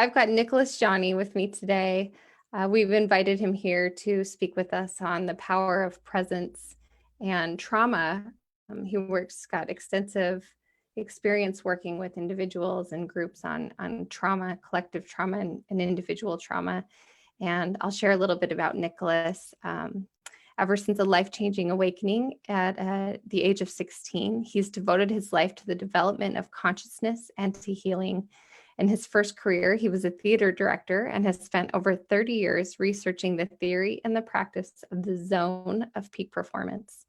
I've got Nicholas Janni with me today. We've invited him here to speak with us on the power of presence and trauma. He got extensive experience working with individuals and groups on trauma, collective trauma, and individual trauma. And I'll share a little bit about Nicholas. Ever since a life-changing awakening at the age of 16, he's devoted his life to the development of consciousness and to healing. In his first career, he was a theater director and has spent over 30 years researching the theory and the practice of the zone of peak performance.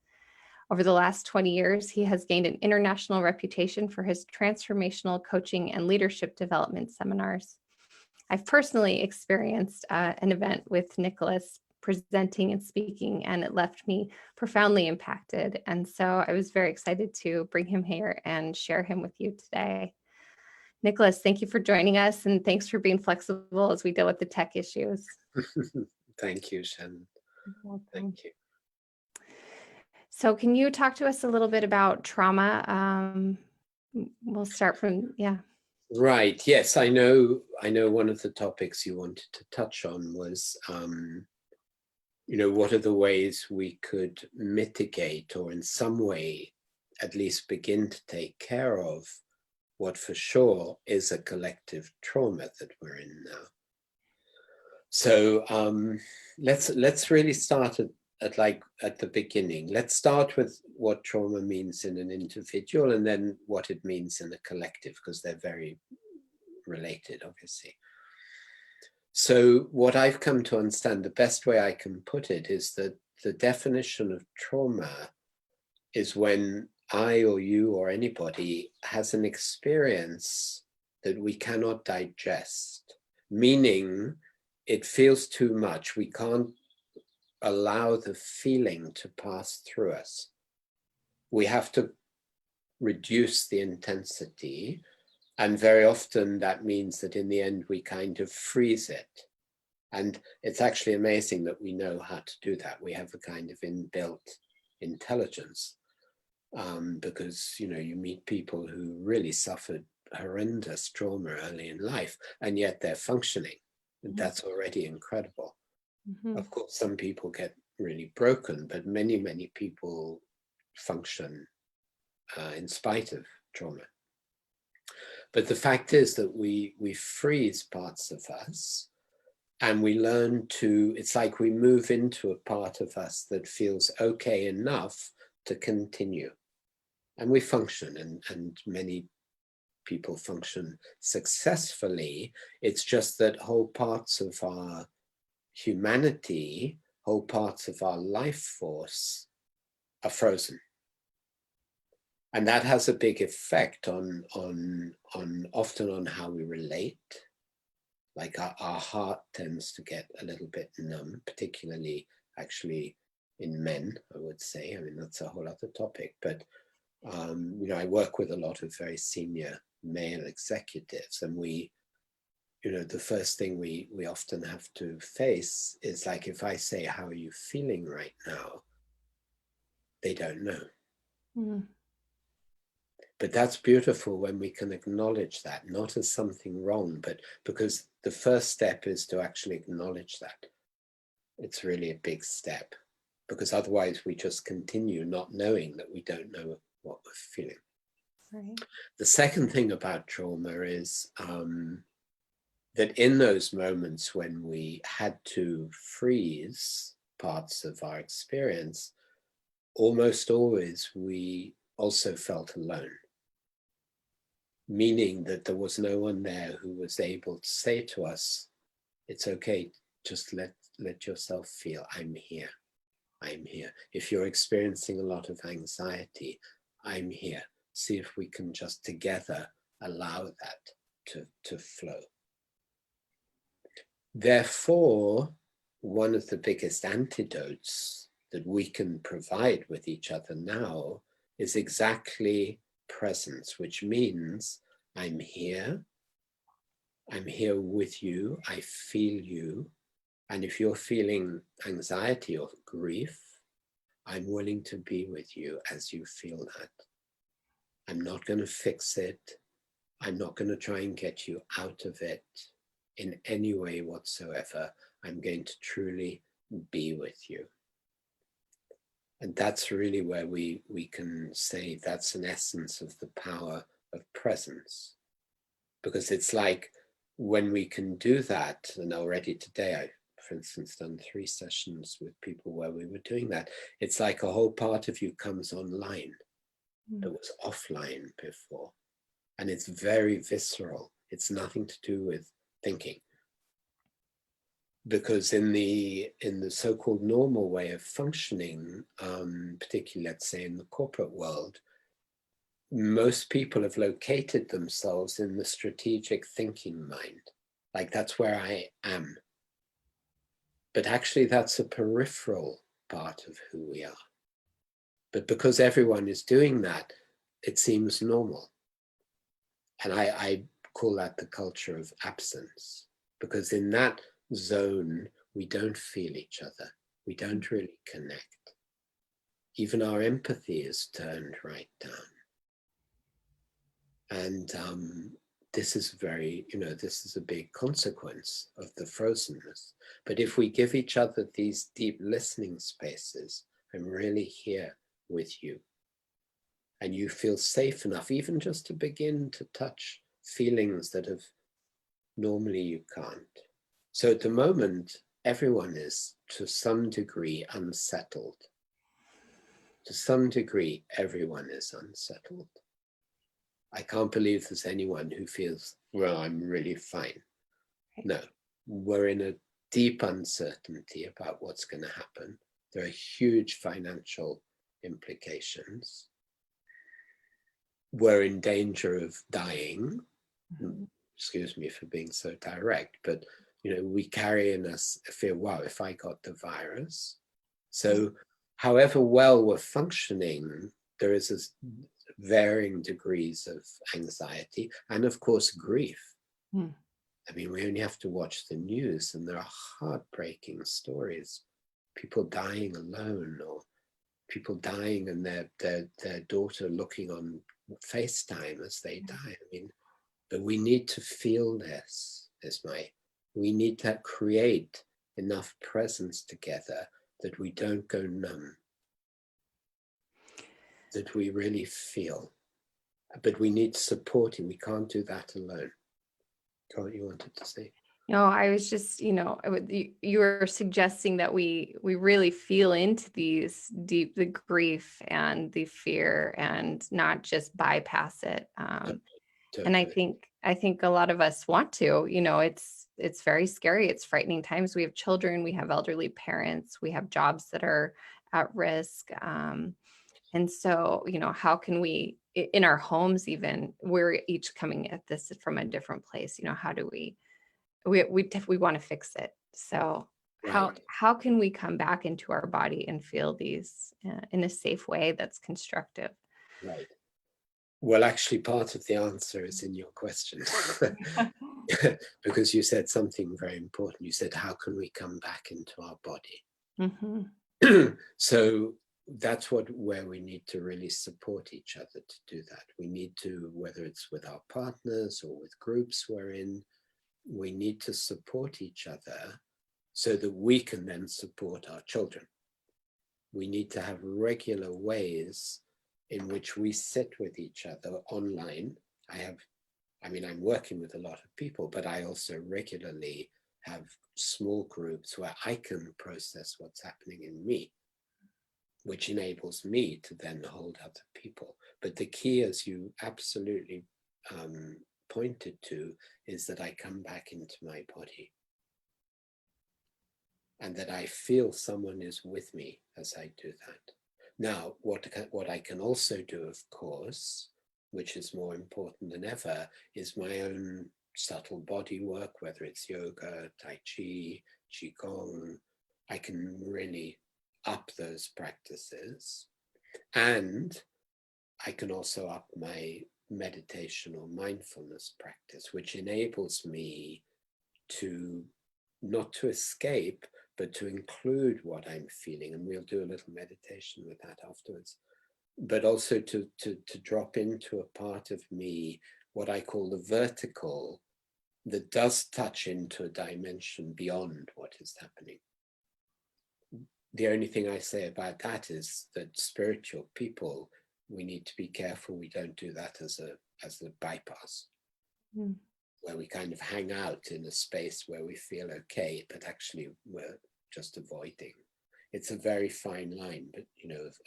Over the last 20 years, he has gained an international reputation for his transformational coaching and leadership development seminars. I've personally experienced an event with Nicholas presenting and speaking, and it left me profoundly impacted. And so I was very excited to bring him here and share him with you today. Nicholas, thank you for joining us, and thanks for being flexible as we deal with the tech issues. Thank you, Shannon. Thank you. So can you talk to us a little bit about trauma? We'll start from, yeah. Right, yes, I know one of the topics you wanted to touch on was, what are the ways we could mitigate or in some way at least begin to take care of what for sure is a collective trauma that we're in now. So let's really start at the beginning. Let's start with what trauma means in an individual and then what it means in a collective, because they're very related, obviously. So what I've come to understand, the best way I can put it is that the definition of trauma is when I or you or anybody has an experience that we cannot digest, meaning it feels too much. We can't allow the feeling to pass through us. We have to reduce the intensity, and very often that means that in the end we kind of freeze it. And it's actually amazing that we know how to do that. We have a kind of inbuilt intelligence, because you meet people who really suffered horrendous trauma early in life, and yet they're functioning. And that's already incredible. Mm-hmm. Of course, some people get really broken, but many, many people function in spite of trauma. But the fact is that we freeze parts of us, and we learn to, it's like we move into a part of us that feels okay enough to continue. And we function, and many people function successfully. It's just that whole parts of our humanity, whole parts of our life force are frozen. And that has a big effect on often on how we relate. Like our heart tends to get a little bit numb, particularly actually in men, I would say. I mean, that's a whole other topic. But, I work with a lot of very senior male executives, and the first thing we often have to face is like, if I say, how are you feeling right now? They don't know. Mm. But that's beautiful when we can acknowledge that, not as something wrong, but because the first step is to actually acknowledge that. It's really a big step, because otherwise we just continue not knowing that we don't know what we're feeling. Right. The second thing about trauma is that in those moments when we had to freeze parts of our experience, almost always we also felt alone. Meaning that there was no one there who was able to say to us, it's okay, just let yourself feel, I'm here. If you're experiencing a lot of anxiety, I'm here. See if we can just together allow that to flow. Therefore, one of the biggest antidotes that we can provide with each other now is exactly presence, which means I'm here with you, I feel you, and if you're feeling anxiety or grief, I'm willing to be with you as you feel that. I'm not going to fix it. I'm not going to try and get you out of it. in any way whatsoever. I'm going to truly be with you. And that's really where we can say that's an essence of the power of presence. Because it's like when we can do that, and already today I've, for instance, done 3 sessions with people where we were doing that, it's like a whole part of you comes online that was offline before. And it's very visceral. It's nothing to do with thinking. Because in the so-called normal way of functioning, particularly let's say in the corporate world, most people have located themselves in the strategic thinking mind. Like that's where I am. But actually that's a peripheral part of who we are. But because everyone is doing that, it seems normal. And I call that the culture of absence, because in that zone, we don't feel each other. We don't really connect. Even our empathy is turned right down. And this is very, this is a big consequence of the frozenness. But if we give each other these deep listening spaces, I'm really here with you. And you feel safe enough, even just to begin to touch feelings that have normally you can't. So at the moment, everyone is to some degree unsettled. To some degree, everyone is unsettled. I can't believe there's anyone who feels, well, I'm really fine. No, we're in a deep uncertainty about what's going to happen. There are huge financial implications. We're in danger of dying. Excuse me for being so direct, but we carry in us a fear, wow, if I got the virus. So however well we're functioning, there is varying degrees of anxiety and of course grief. I mean, we only have to watch the news and there are heartbreaking stories, people dying alone or people dying and their daughter looking on FaceTime as they die. I mean, but we need to feel this, we need to create enough presence together that we don't go numb, that we really feel. But we need supporting. We can't do that alone. What you wanted to say? No, I was just, you were suggesting that we really feel into these the grief and the fear and not just bypass it. Totally. And I think a lot of us want to, it's very scary. It's frightening times. We have children, we have elderly parents, we have jobs that are at risk. And so, how can we, in our homes even, we're each coming at this from a different place. How do we want to fix it. So Right. how can we come back into our body and feel these in a safe way that's constructive? Right. Well, actually, part of the answer is in your question. Because you said something very important. You said, how can we come back into our body? Mm-hmm. So that's where we need to really support each other to do that. We need to, whether it's with our partners or with groups we're in, we need to support each other so that we can then support our children. We need to have regular ways in which we sit with each other online. I'm working with a lot of people, but I also regularly have small groups where I can process what's happening in me, which enables me to then hold other people. But the key, as you absolutely pointed to, is that I come back into my body and that I feel someone is with me as I do that. Now, what I can also do, of course, which is more important than ever, is my own subtle body work, whether it's yoga, Tai Chi, Qigong. I can really up those practices. And I can also up my meditation or mindfulness practice, which enables me to not to escape, but to include what I'm feeling. And we'll do a little meditation with that afterwards. But also to drop into a part of me, what I call the vertical that does touch into a dimension beyond what is happening. The only thing I say about that is that spiritual people, we need to be careful we don't do that as a bypass, Mm. where we kind of hang out in a space where we feel okay, but actually we're just avoiding. It's a very fine line, but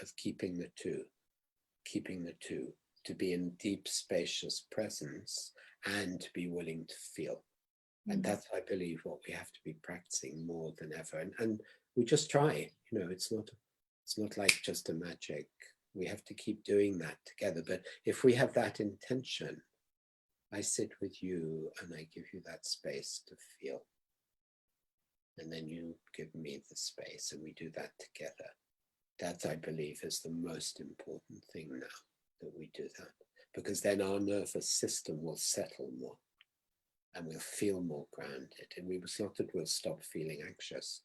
of keeping the two, to be in deep, spacious presence and to be willing to feel. And that's, I believe, what we have to be practicing more than ever. And we just try, it's not like just a magic. We have to keep doing that together. But if we have that intention, I sit with you and I give you that space to feel. And then you give me the space and we do that together. That, I believe, is the most important thing now, that we do that. Because then our nervous system will settle more and we'll feel more grounded. And it's not that we'll stop feeling anxious.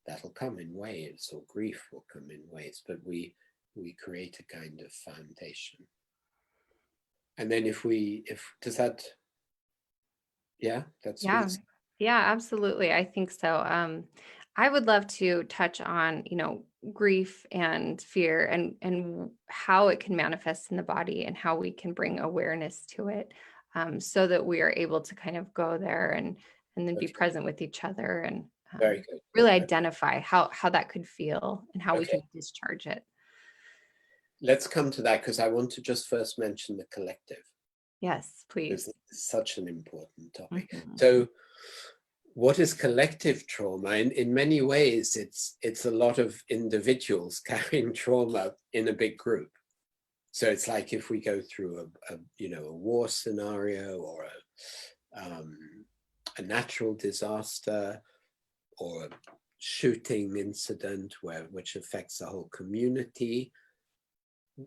That'll come in waves, or grief will come in waves, but we create a kind of foundation. And then does that, yeah, that's what Yeah. it's. Yeah, absolutely. I think so. I would love to touch on, grief and fear and how it can manifest in the body and how we can bring awareness to it, so that we are able to kind of go there and then be Okay, present with each other and very good. really Okay. identify how that could feel and how we Okay. can discharge it. Let's come to that, because I want to just first mention the collective, Yes, because please. it's such an important topic. Mhm. So what is collective trauma? In many ways, it's a lot of individuals carrying trauma in a big group. So it's like if we go through a war scenario, or a natural disaster, or a shooting incident which affects the whole community,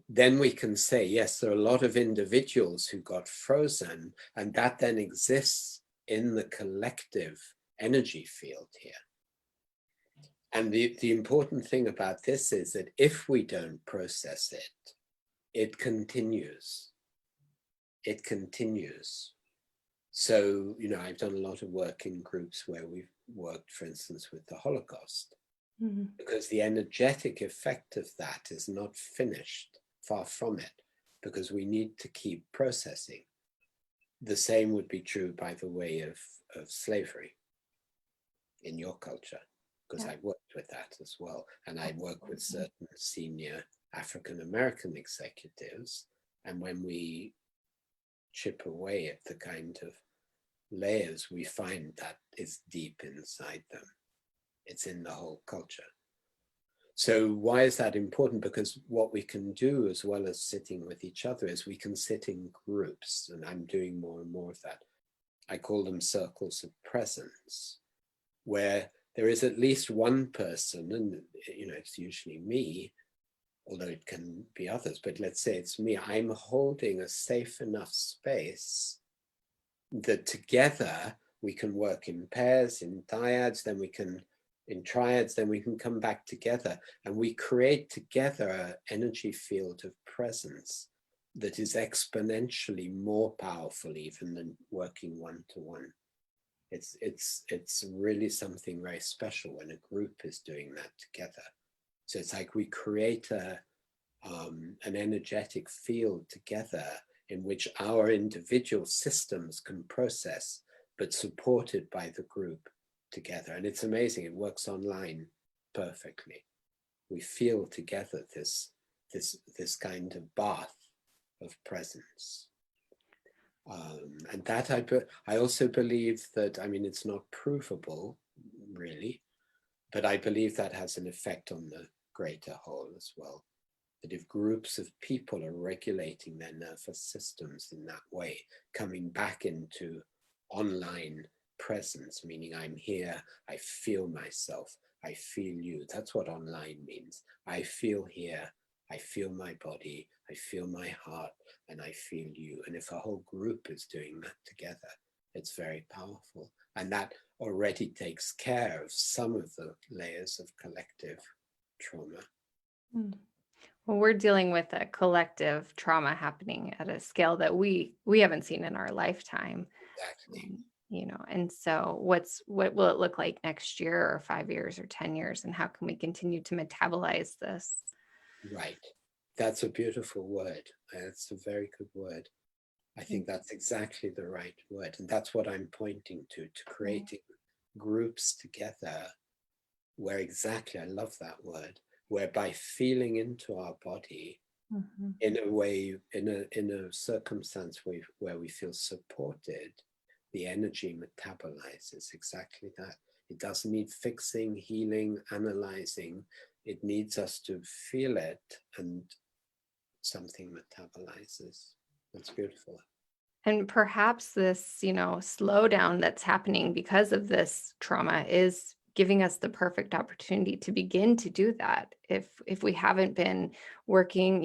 then we can say, yes, there are a lot of individuals who got frozen, and that then exists in the collective energy field here. And the important thing about this is that if we don't process it, it continues. It continues. So, I've done a lot of work in groups where we've worked, for instance, with the Holocaust, Mhm. because the energetic effect of that is not finished, far from it, because we need to keep processing. The same would be true, by the way, of slavery in your culture, because Yeah, I worked with that as well. And I work with absolutely. certain senior African American executives. And when we chip away at the kind of layers, we find that it's deep inside them. It's in the whole culture. So why is that important? Because what we can do, as well as sitting with each other, is we can sit in groups, and I'm doing more and more of that. I call them circles of presence, where there is at least one person, and it's usually me, although it can be others, but let's say it's me. I'm holding a safe enough space that together we can work in pairs, in triads, then we can come back together, and we create together an energy field of presence that is exponentially more powerful even than working one-to-one. It's really something very special when a group is doing that together. So it's like we create an energetic field together in which our individual systems can process, but supported by the group together. And it's amazing. It works online perfectly. We feel together this kind of bath of presence. And that I also believe that, it's not provable, really, but I believe that has an effect on the greater whole as well. That if groups of people are regulating their nervous systems in that way, coming back into online presence, meaning I'm here, I feel myself, I feel you. That's what online means. I feel here, I feel my body, I feel my heart, and I feel you. And if a whole group is doing that together, it's very powerful. And that already takes care of some of the layers of collective trauma. Mm. Well, we're dealing with a collective trauma happening at a scale that we haven't seen in our lifetime. Exactly. And so what will it look like next year or 5 years or 10 years? And how can we continue to metabolize this? Right. That's a beautiful word. That's a very good word. I think that's exactly the right word. And that's what I'm pointing to creating groups together where exactly, I love that word, where by feeling into our body Mm-hmm. in a way, in a circumstance where we feel supported, the energy metabolizes exactly that. It doesn't need fixing, healing, analyzing. It needs us to feel it, and something metabolizes. That's beautiful. And perhaps this, slowdown that's happening because of this trauma is giving us the perfect opportunity to begin to do that. If we haven't been working,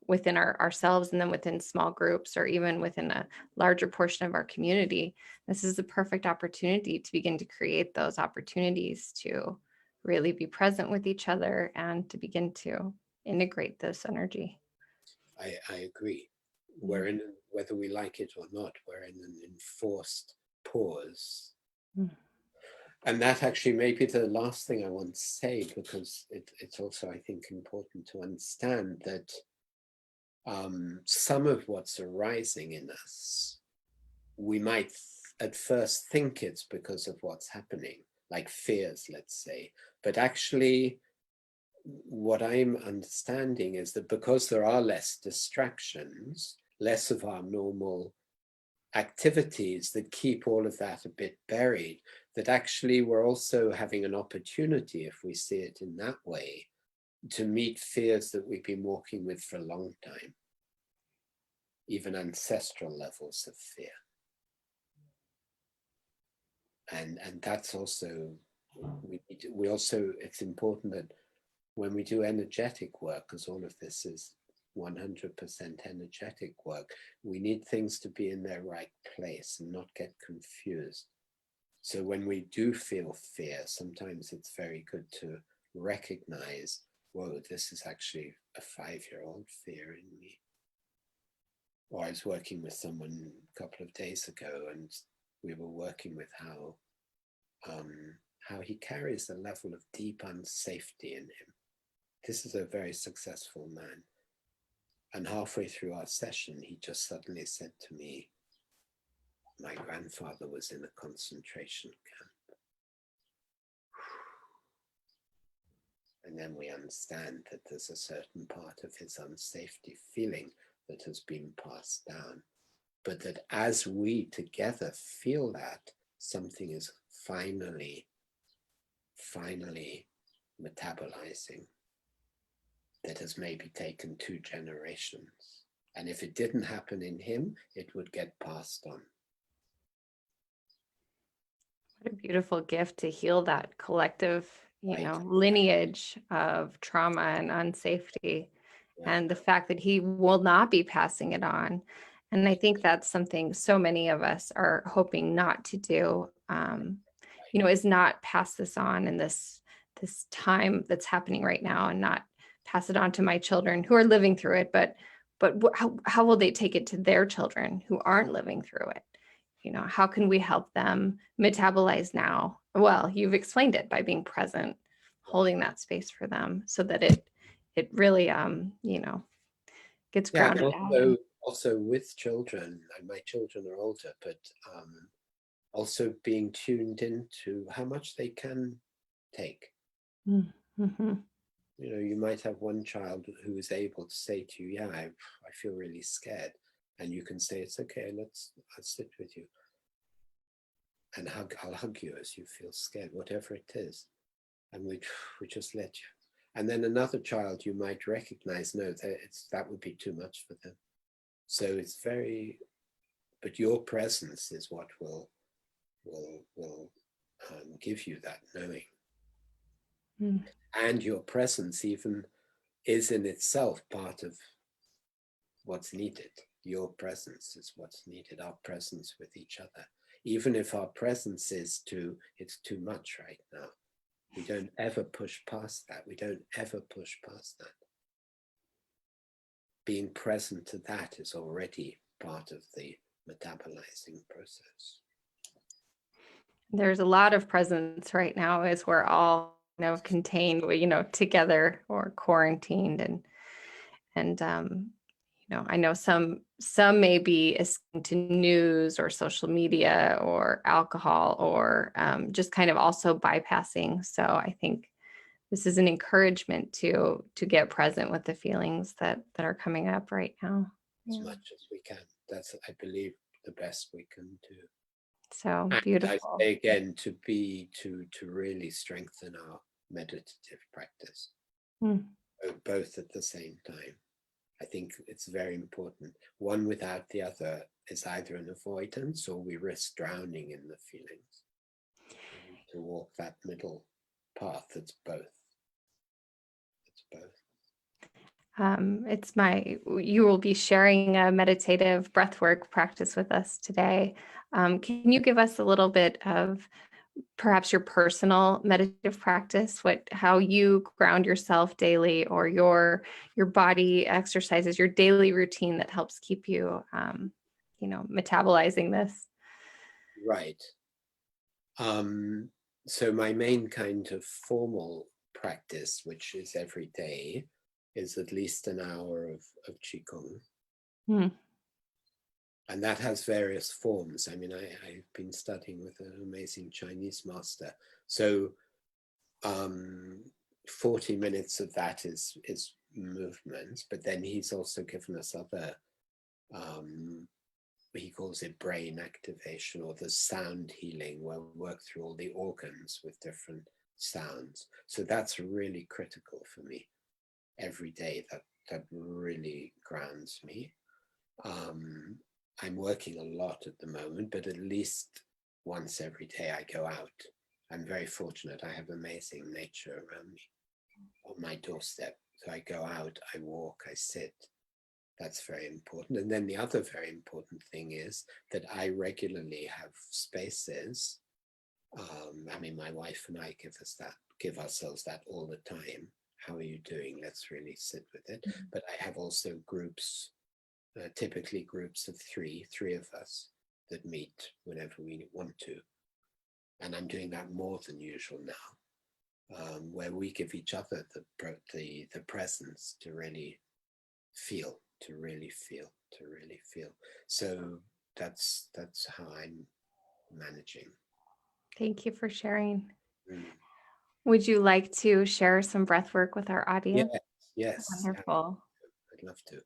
within ourselves and then within small groups or even within a larger portion of our community, this is the perfect opportunity to begin to create those opportunities to really be present with each other and to begin to integrate this energy. I agree. Yeah. We're in, whether we like it or not, we're in an enforced pause. Mm. And that actually may be the last thing I want to say, because it's also, I think, important to understand that some of what's arising in us, we might at first think it's because of what's happening, like fears, let's say. But actually, what I'm understanding is that because there are less distractions, less of our normal activities that keep all of that a bit buried, that actually we're also having an opportunity, if we see it in that way, to meet fears that we've been walking with for a long time, even ancestral levels of fear. And that's also, we also, it's important that when we do energetic work, because all of this is 100% energetic work, we need things to be in their right place and not get confused. So when we do feel fear, sometimes it's very good to recognize, whoa, this is actually a 5-year-old fear in me. Or I was working with someone a couple of days ago, and we were working with how he carries a level of deep unsafety in him. This is a very successful man. And halfway through our session, he just suddenly said to me, my grandfather was in a concentration camp. And then we understand that there's a certain part of his unsafety feeling that has been passed down. But that as we together feel that, something is finally metabolizing that has maybe taken 2 generations. And if it didn't happen in him, it would get passed on. What a beautiful gift to heal that collective, Right. lineage of trauma and unsafety, Yeah. and the fact that he will not be passing it on. And I think that's something so many of us are hoping not to do, is not pass this on in this time that's happening right now, and not pass it on to my children who are living through it, but how will they take it to their children who aren't living through it? How can we help them metabolize now? Well, you've explained it by being present, holding that space for them so that it really gets Yeah, and grounded out. also with children, and my children are older, but also being tuned into how much they can take. Mm-hmm. You might have one child who is able to say to you, yeah, I feel really scared. And you can say, it's okay, I'll sit with you. And I'll hug you as you feel scared, whatever it is. And we just let you. And then another child you might recognize, no, that would be too much for them. So it's but your presence is what will give you that knowing. Mm. And your presence even is in itself part of what's needed. Your presence is what's needed, our presence with each other. Even if our presence is it's too much right now. We don't ever push past that. We don't ever push past that. Being present to that is already part of the metabolizing process. There's a lot of presence right now as we're all contained, together or quarantined, and I know some may be listening to news or social media or alcohol or just kind of also bypassing. So I think this is an encouragement to get present with the feelings that are coming up right now. as Yeah. much as we can. That's, I believe, the best we can do. So And I beautiful. say again, to really strengthen our meditative practice, Mm. both at the same time. I think it's very important. One without the other is either an avoidance or we risk drowning in the feelings. We need to walk that middle path. It's both. It's both. You will be sharing a meditative breathwork practice with us today. Can you give us a little bit of perhaps your personal meditative practice, how you ground yourself daily, or your body exercises, your daily routine that helps keep you, metabolizing this? Right. So my main kind of formal practice, which is every day, is at least an hour of Qigong. Mm. And that has various forms. I mean, I've been studying with an amazing Chinese master. So 40 minutes of that is movement, but then he's also given us other, he calls it brain activation or the sound healing, where we work through all the organs with different sounds. So that's really critical for me every day. That really grounds me. I'm working a lot at the moment, but at least once every day I go out. I'm very fortunate. I have amazing nature around me on my doorstep. So I go out, I walk, I sit. That's very important. And then the other very important thing is that I regularly have spaces. I mean, my wife and I give ourselves that all the time. How are you doing? Let's really sit with it. But I have also groups, typically groups of three of us that meet whenever we want to. And I'm doing that more than usual now, where we give each other the presence to really feel, to really feel. So that's how I'm managing. Thank you for sharing. Mm. Would you like to share some breath work with our audience? Yes, Wonderful. I'd love to.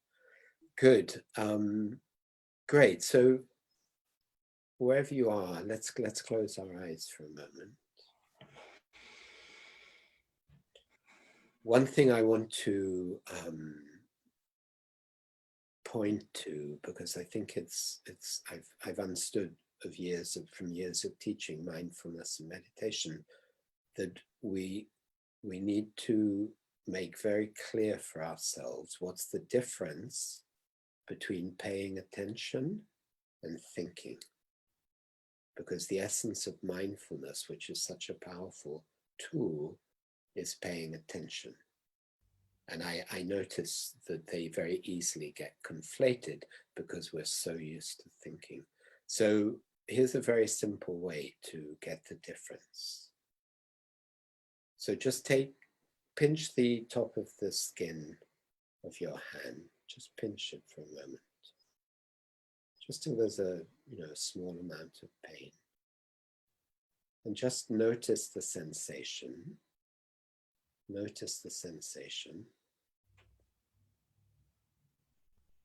Good. Great. So wherever you are, let's close our eyes for a moment. One thing I want to point to, because I think I've understood from years of teaching mindfulness and meditation, that we need to make very clear for ourselves what's the difference between paying attention and thinking. Because the essence of mindfulness, which is such a powerful tool, is paying attention. And I notice that they very easily get conflated because we're so used to thinking. So here's a very simple way to get the difference. So just pinch the top of the skin of your hand. Just pinch it for a moment. Just till there's a small amount of pain. And just notice the sensation. Notice the sensation.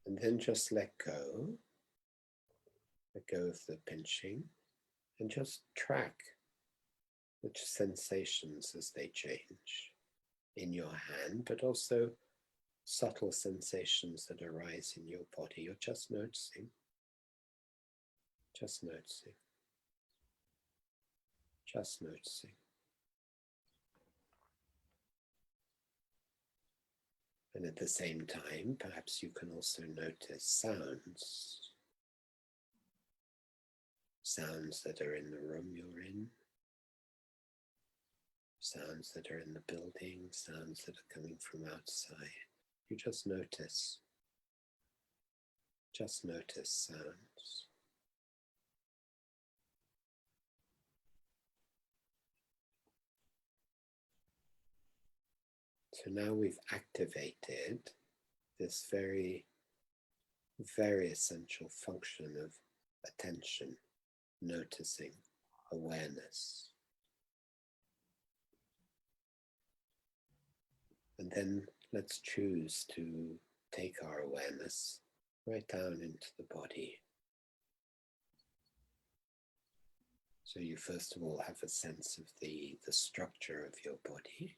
And then just let go. Let go of the pinching. And just track the sensations as they change in your hand, but also subtle sensations that arise in your body. You're just noticing. Just noticing. Just noticing. And at the same time, perhaps you can also notice sounds. Sounds that are in the room you're in. Sounds that are in the building. Sounds that are coming from outside. You just notice. Just notice sounds. So now we've activated this very, very essential function of attention, noticing, awareness. And then let's choose to take our awareness right down into the body. So you first of all have a sense of the structure of your body.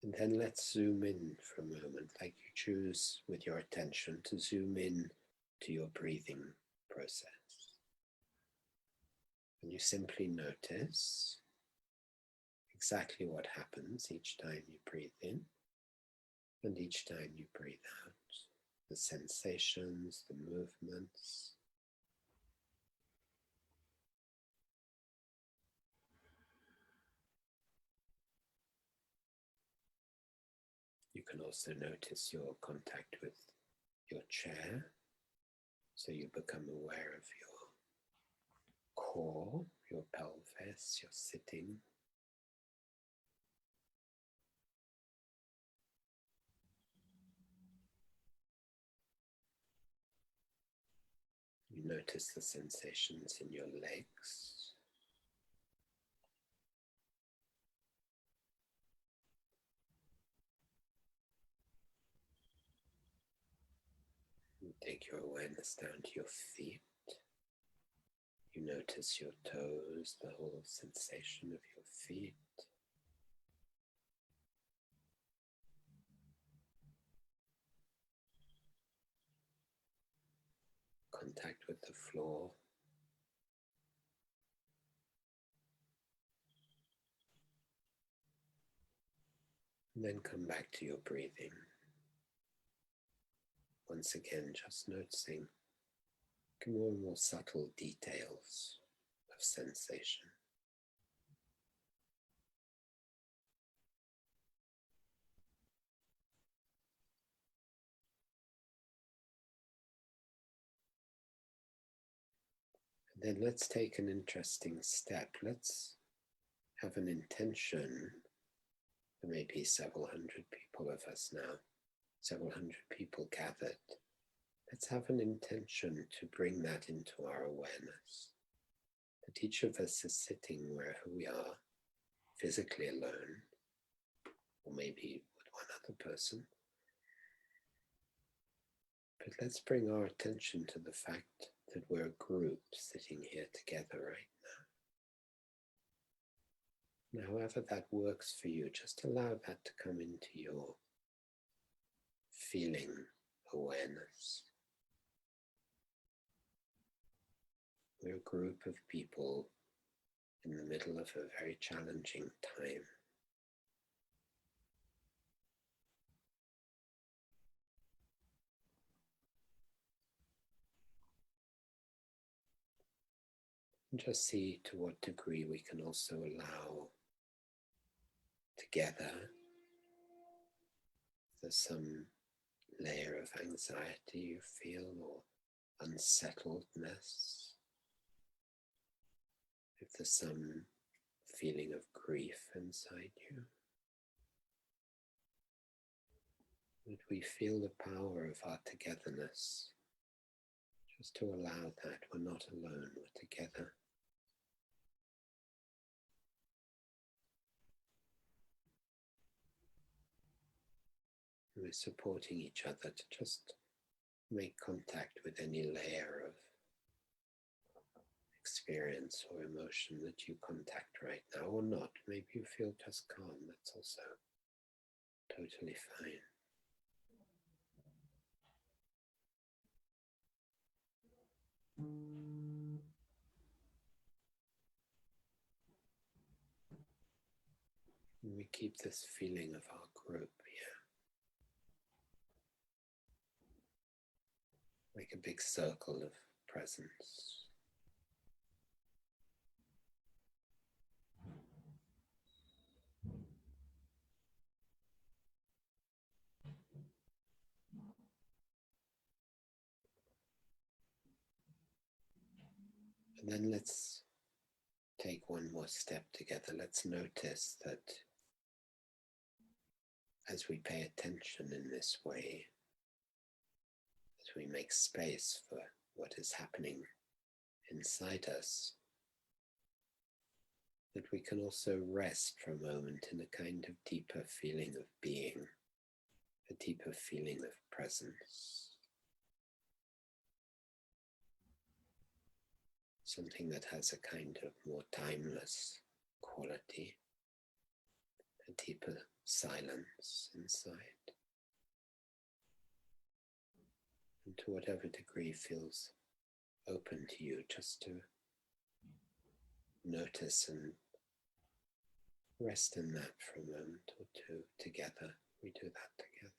And then let's zoom in for a moment, like you choose with your attention to zoom in to your breathing process. And you simply notice exactly what happens each time you breathe in and each time you breathe out. The sensations, the movements. You can also notice your contact with your chair, so you become aware of your core, your pelvis, your sitting. You notice the sensations in your legs. You take your awareness down to your feet. You notice your toes, the whole sensation of your feet. Contact with the floor. And then come back to your breathing. Once again, just noticing more and more subtle details of sensation. And then let's take an interesting step. Let's have an intention. There may be several hundred people of us now, several hundred people gathered. Let's have an intention to bring that into our awareness. That each of us is sitting wherever we are, physically alone, or maybe with one other person. But let's bring our attention to the fact that we're a group sitting here together right now. And however that works for you, just allow that to come into your feeling awareness. We're a group of people in the middle of a very challenging time. And just see to what degree we can also allow together there's some layer of anxiety you feel or unsettledness. If there's some feeling of grief inside you, that we feel the power of our togetherness, just to allow that we're not alone, we're together. And we're supporting each other to just make contact with any layer of experience or emotion that you contact right now, or not. Maybe you feel just calm, that's also totally fine. And we keep this feeling of our group here, like a big circle of presence. then let's take one more step together. Let's notice that as we pay attention in this way, as we make space for what is happening inside us, that we can also rest for a moment in a kind of deeper feeling of being, a deeper feeling of presence. Something that has a kind of more timeless quality, a deeper silence inside. And to whatever degree feels open to you, just to notice and rest in that for a moment or two together. We do that together.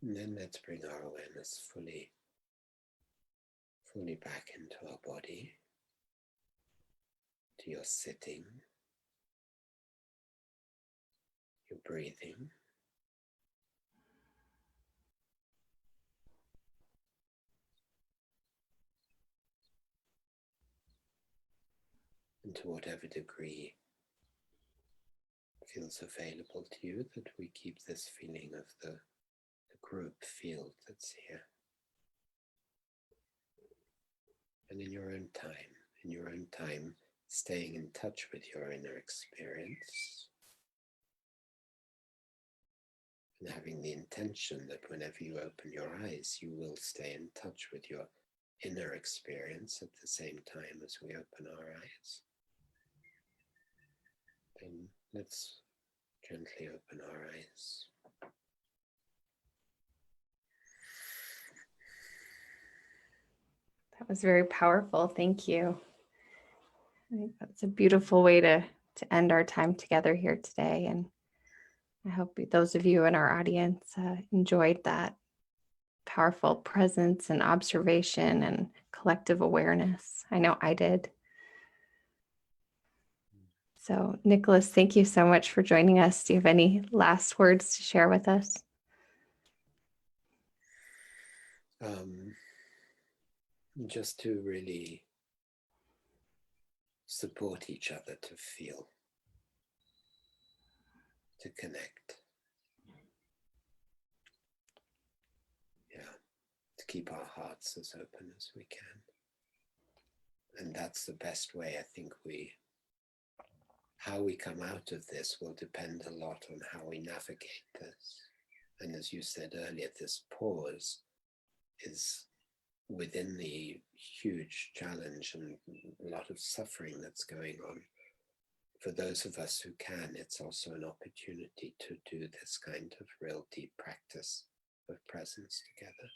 And then let's bring our awareness fully back into our body, to your sitting, your breathing. And to whatever degree feels available to you, that we keep this feeling of the group field that's here. And in your own time, staying in touch with your inner experience, and having the intention that whenever you open your eyes, you will stay in touch with your inner experience at the same time as we open our eyes. Then let's gently open our eyes. That was very powerful. Thank you. I think that's a beautiful way to end our time together here today. And I hope those of you in our audience enjoyed that powerful presence and observation and collective awareness. I know I did. So, Nicholas, thank you so much for joining us. Do you have any last words to share with us? Just to really support each other, to feel, to connect. Yeah, to keep our hearts as open as we can. And that's the best way. I think how we come out of this will depend a lot on how we navigate this. And as you said earlier, this pause is within the huge challenge and a lot of suffering that's going on. For those of us who can, it's also an opportunity to do this kind of real deep practice of presence together.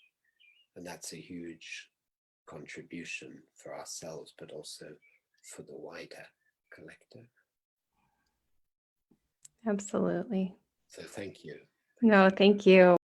And that's a huge contribution for ourselves, but also for the wider collective. Absolutely. So thank you. No, thank you.